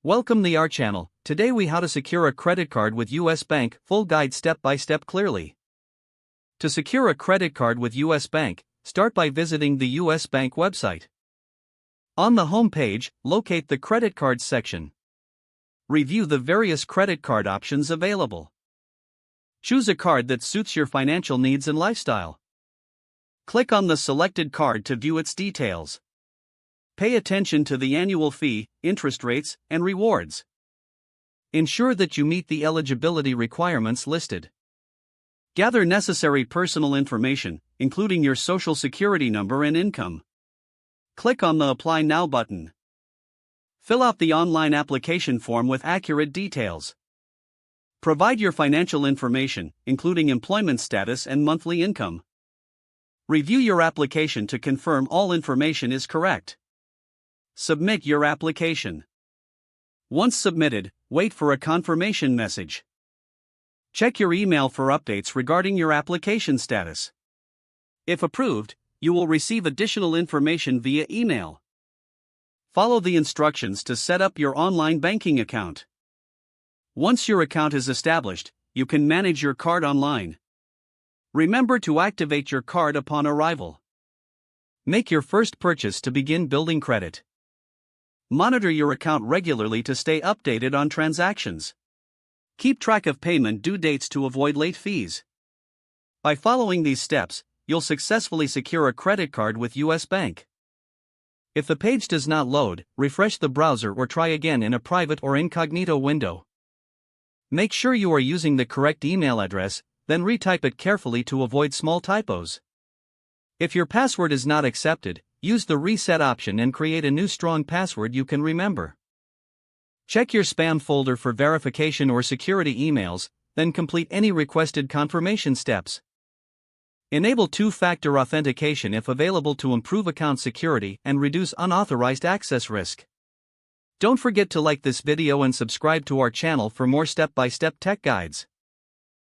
Welcome to our channel. Today we how to secure a credit card with US Bank, full guide step by step clearly. To secure a credit card with US Bank, start by visiting the US Bank website. On the home page, locate the credit cards section. Review the various credit card options available. Choose a card that suits your financial needs and lifestyle. Click on the selected card to view its details. Pay attention to the annual fee, interest rates, and rewards. Ensure that you meet the eligibility requirements listed. Gather necessary personal information, including your social security number and income. Click on the Apply Now button. Fill out the online application form with accurate details. Provide your financial information, including employment status and monthly income. Review your application to confirm all information is correct. Submit your application. Once submitted, wait for a confirmation message. Check your email for updates regarding your application status. If approved, you will receive additional information via email. Follow the instructions to set up your online banking account. Once your account is established, you can manage your card online. Remember to activate your card upon arrival. Make your first purchase to begin building credit. Monitor your account regularly to stay updated on transactions. Keep track of payment due dates to avoid late fees. By following these steps, you'll successfully secure a credit card with US Bank. If the page does not load, refresh the browser or try again in a private or incognito window. Make sure you are using the correct email address, then retype it carefully to avoid small typos. If your password is not accepted, use the reset option and create a new strong password you can remember. Check your spam folder for verification or security emails, then complete any requested confirmation steps. Enable two-factor authentication if available to improve account security and reduce unauthorized access risk. Don't forget to like this video and subscribe to our channel for more step-by-step tech guides.